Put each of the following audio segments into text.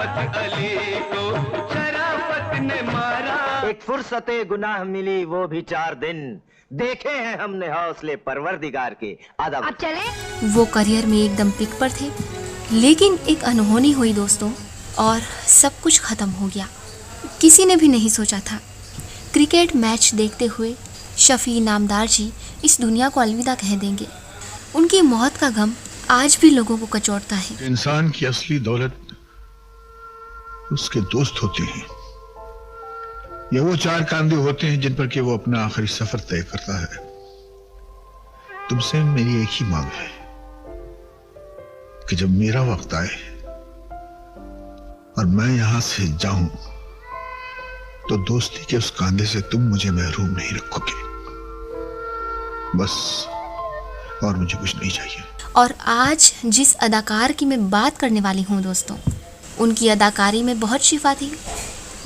शराफत अली को शराफत ने मारा। एक फुर्सते गुनाह मिली वो भी 4 दिन, देखे हैं हमने हौसले परवरदिगार के। आदाब। अब चले। वो करियर में एकदम पिक पर थे, लेकिन एक अनहोनी हुई दोस्तों और सब कुछ खत्म हो गया। किसी ने भी नहीं सोचा था क्रिकेट मैच देखते हुए शफी इनामदार जी इस दुनिया को अलविदा कह देंगे। उनकी मौत का गम आज भी लोगों को कचोटता है। इंसान की असली दौलत उसके दोस्त होते हैं, ये वो 4 कांधे होते हैं जिन पर के वो अपना आखिरी सफर तय करता है। तुमसे मेरी एक ही मांग है कि जब मेरा वक्त आए और मैं यहां से जाऊं तो दोस्ती के उस कांधे से तुम मुझे महरूम नहीं रखोगे, बस, और मुझे कुछ नहीं चाहिए। और आज जिस अदाकार की मैं बात करने वाली हूँ दोस्तों, उनकी अदाकारी में बहुत शिफा थी।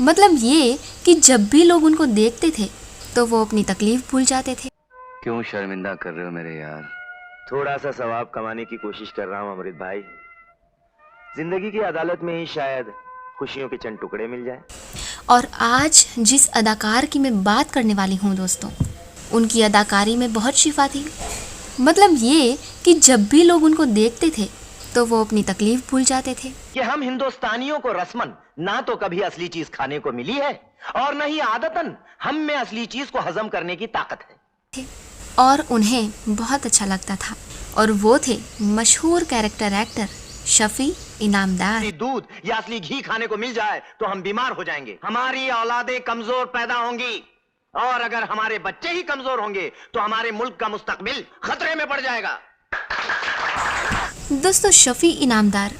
मतलब ये कि जब भी लोग उनको देखते थे तो वो अपनी तकलीफ भूल जाते थे। क्यों शर्मिंदा कर रहे हो मेरे यार? थोड़ा सा सवाब कमाने की कोशिश कर रहा हूँ अमृत भाई। जिंदगी की अदालत में ही शायद खुशियों के चंद टुकड़े मिल जाए। और आज जिस अदाकार की मैं बात करने वाली हूँ दोस्तों, उनकी अदाकारी में बहुत शिफा थी। मतलब ये कि जब भी लोग उनको देखते थे तो वो अपनी तकलीफ भूल जाते थे। कि हम हिंदुस्तानियों को रस्मन ना तो कभी असली चीज खाने को मिली है और न ही आदतन हम में असली चीज को हजम करने की ताकत है। और उन्हें बहुत अच्छा लगता था, और वो थे मशहूर कैरेक्टर एक्टर शफी इनामदार। दूध या असली घी खाने को मिल जाए तो हम बीमार हो जाएंगे, हमारी औलादें कमजोर पैदा होंगी, और अगर हमारे बच्चे ही कमजोर होंगे तो हमारे मुल्क का मुस्तकबिल खतरे में पड़ जाएगा। दोस्तों, शफी इनामदार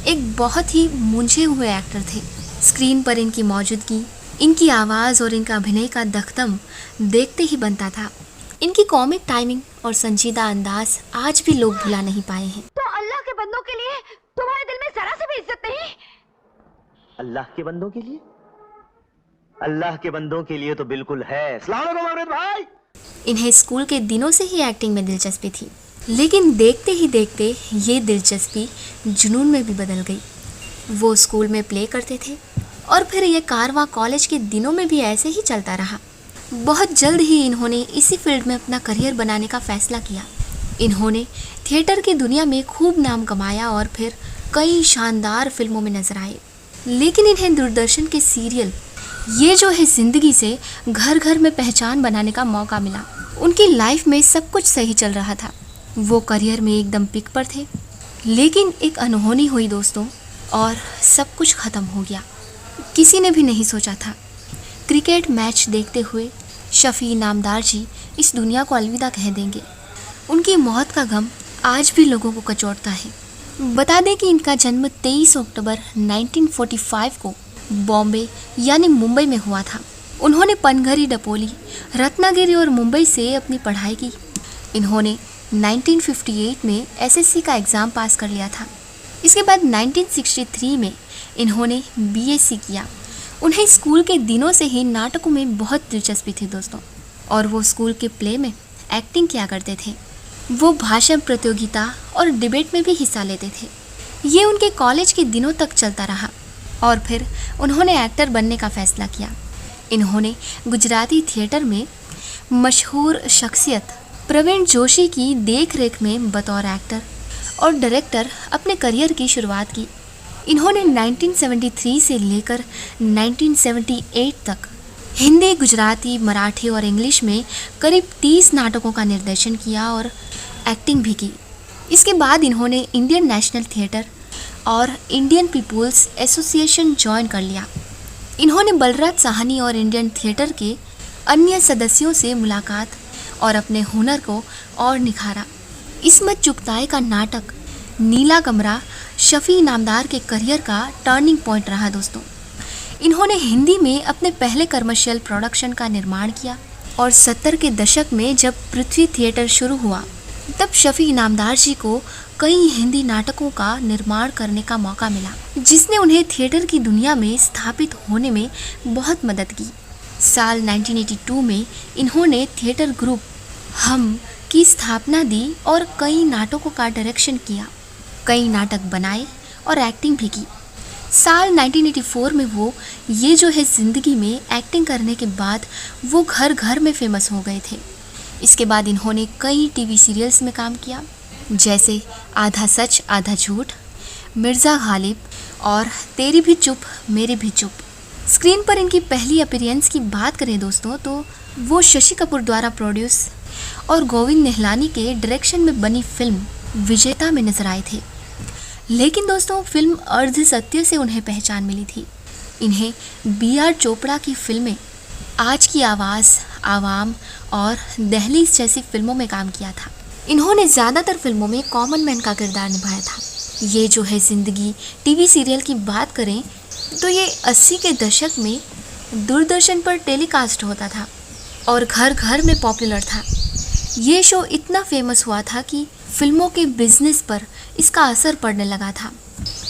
एक बहुत ही मूंझे हुए एक्टर थे। स्क्रीन पर इनकी मौजूदगी, इनकी आवाज़ और इनका अभिनय का दखदम देखते ही बनता था। इनकी कॉमिक टाइमिंग और संजीदा अंदाज आज भी लोग भुला नहीं पाए हैं। तो अल्लाह के बंदों के लिए तुम्हारे दिल में जरा सी भी इज्जत नहीं? अल्लाह के बंदों के लिए? अल्लाह के बंदों के लिए तो बिल्कुल है। अस्सलाम वालेकुम अमृत भाई। इन्हें स्कूल के दिनों से ही एक्टिंग में दिलचस्पी थी, लेकिन देखते ही देखते ये दिलचस्पी जुनून में भी बदल गई। वो स्कूल में प्ले करते थे और फिर ये कारवां कॉलेज के दिनों में भी ऐसे ही चलता रहा। बहुत जल्द ही इन्होंने इसी फील्ड में अपना करियर बनाने का फैसला किया। इन्होंने थिएटर की दुनिया में खूब नाम कमाया और फिर कई शानदार फिल्मों में नजर आए। लेकिन इन्हें दूरदर्शन के सीरियल ये जो है जिंदगी से घर घर में पहचान बनाने का मौका मिला। उनकी लाइफ में सब कुछ सही चल रहा था, वो करियर में एकदम पिक पर थे, लेकिन एक अनहोनी हुई दोस्तों और सब कुछ खत्म हो गया। किसी ने भी नहीं सोचा था क्रिकेट मैच देखते हुए शफी इनामदार जी इस दुनिया को अलविदा कह देंगे। उनकी मौत का गम आज भी लोगों को कचोटता है। बता दें कि इनका जन्म 23 अक्टूबर 1945 को बॉम्बे यानी मुंबई में हुआ था। उन्होंने पनघरी, डपोली, रत्नागिरी और मुंबई से अपनी पढ़ाई की। इन्होंने 1958 में एसएससी का एग्ज़ाम पास कर लिया था। इसके बाद 1963 में इन्होंने बीएससी किया। उन्हें स्कूल के दिनों से ही नाटकों में बहुत दिलचस्पी थी दोस्तों, और वो स्कूल के प्ले में एक्टिंग किया करते थे। वो भाषण प्रतियोगिता और डिबेट में भी हिस्सा लेते थे। ये उनके कॉलेज के दिनों तक चलता रहा और फिर उन्होंने एक्टर बनने का फैसला किया। इन्होंने गुजराती थिएटर में मशहूर शख्सियत प्रवीण जोशी की देख रेख में बतौर एक्टर और डायरेक्टर अपने करियर की शुरुआत की। इन्होंने 1973 से लेकर 1978 तक हिंदी, गुजराती, मराठी और इंग्लिश में करीब 30 नाटकों का निर्देशन किया और एक्टिंग भी की। इसके बाद इन्होंने इंडियन नेशनल थिएटर और इंडियन पीपुल्स एसोसिएशन ज्वाइन कर लिया। इन्होंने बलराज साहनी और इंडियन थिएटर के अन्य सदस्यों से मुलाकात और अपने हुनर को और निखारा। इस्मत चुगताई का नाटक नीला कमरा शफी इनामदार के करियर का टर्निंग पॉइंट रहा दोस्तों। इन्होंने हिंदी में अपने पहले कमर्शियल प्रोडक्शन का निर्माण किया और 70 के दशक में जब पृथ्वी थिएटर शुरू हुआ तब शफी इनामदार जी को कई हिंदी नाटकों का निर्माण करने का मौका मिला, जिसने उन्हें थिएटर की दुनिया में स्थापित होने में बहुत मदद की। साल 1982 में इन्होंने थिएटर ग्रुप हम की स्थापना दी और कई नाटकों का डायरेक्शन किया, कई नाटक बनाए और एक्टिंग भी की। साल 1984 में वो ये जो है ज़िंदगी में एक्टिंग करने के बाद वो घर घर में फेमस हो गए थे। इसके बाद इन्होंने कई टीवी सीरियल्स में काम किया, जैसे आधा सच आधा झूठ, मिर्ज़ा गालिब और तेरी भी चुप मेरी भी चुप। स्क्रीन पर इनकी पहली अपीयरेंस की बात करें दोस्तों तो वो शशि कपूर द्वारा प्रोड्यूस और गोविंद निहलानी के डायरेक्शन में बनी फिल्म विजेता में नजर आए थे। लेकिन दोस्तों फिल्म अर्ध सत्य से उन्हें पहचान मिली थी। इन्हें B.R. चोपड़ा की फिल्में आज की आवाज़, आवाम और दहलीज जैसी फिल्मों में काम किया था। इन्होंने ज़्यादातर फिल्मों में कॉमन मैन का किरदार निभाया था। ये जो है ज़िंदगी टीवी सीरियल की बात करें तो ये 80 के दशक में दूरदर्शन पर टेलीकास्ट होता था और घर घर में पॉपुलर था। ये शो इतना फेमस हुआ था कि फिल्मों के बिजनेस पर इसका असर पड़ने लगा था,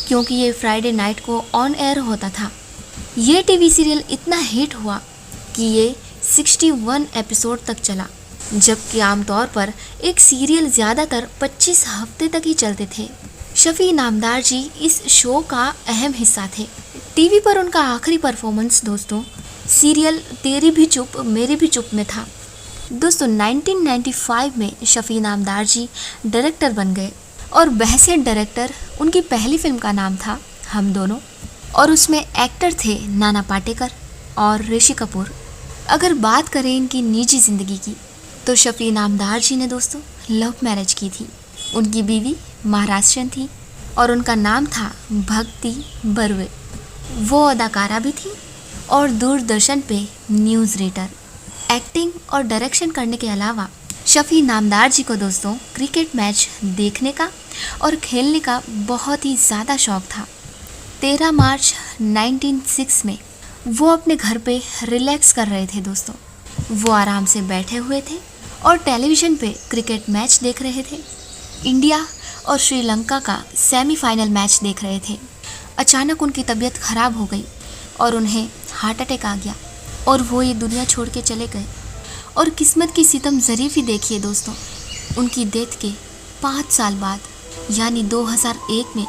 क्योंकि ये फ्राइडे नाइट को ऑन एयर होता था। ये टीवी सीरियल इतना हिट हुआ कि ये 61 एपिसोड तक चला, जबकि आमतौर पर एक सीरियल ज़्यादातर 25 हफ्ते तक ही चलते थे। शफी इनामदार जी इस शो का अहम हिस्सा थे। टीवी पर उनका आखिरी परफॉर्मेंस दोस्तों सीरियल तेरी भी चुप मेरी भी चुप में था। दोस्तों 1995 में शफी इनामदार जी डायरेक्टर बन गए और बहसियत डायरेक्टर उनकी पहली फिल्म का नाम था हम दोनों, और उसमें एक्टर थे नाना पाटेकर और ऋषि कपूर। अगर बात करें इनकी निजी ज़िंदगी की तो शफी इनामदार जी ने दोस्तों लव मैरिज की थी। उनकी बीवी महाराष्ट्रियन थी और उनका नाम था भक्ति बर्वे। वो अदाकारा भी थी और दूरदर्शन पे न्यूज़ रीडर। एक्टिंग और डायरेक्शन करने के अलावा शफी इनामदार जी को दोस्तों क्रिकेट मैच देखने का और खेलने का बहुत ही ज़्यादा शौक़ था। 13 मार्च 1906 में वो अपने घर पे रिलैक्स कर रहे थे दोस्तों। वो आराम से बैठे हुए थे और टेलीविज़न पे क्रिकेट मैच देख रहे थे। इंडिया और श्रीलंका का सेमीफाइनल मैच देख रहे थे। अचानक उनकी तबीयत ख़राब हो गई और उन्हें हार्ट अटैक आ गया और वो ये दुनिया छोड़ के चले गए। और किस्मत की सितम ज़रीफ़ी देखिए दोस्तों, उनकी डेथ के 5 साल बाद यानी 2001 में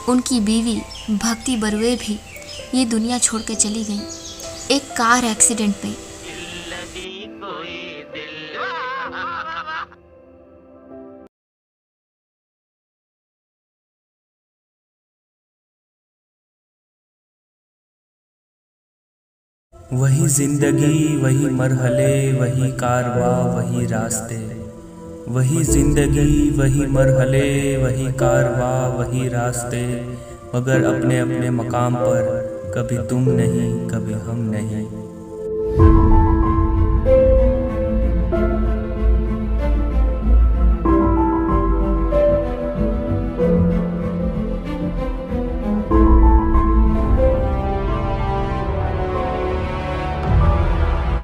उनकी बीवी भक्ति बर्वे भी ये दुनिया छोड़ के चली गई, एक कार एक्सीडेंट पे। वही जिंदगी वही मरहले वही कारवा वही रास्ते, वही जिंदगी वही मरहले वही कारवा वही रास्ते, मगर अपने अपने मकाम पर कभी तुम नहीं कभी हम नहीं।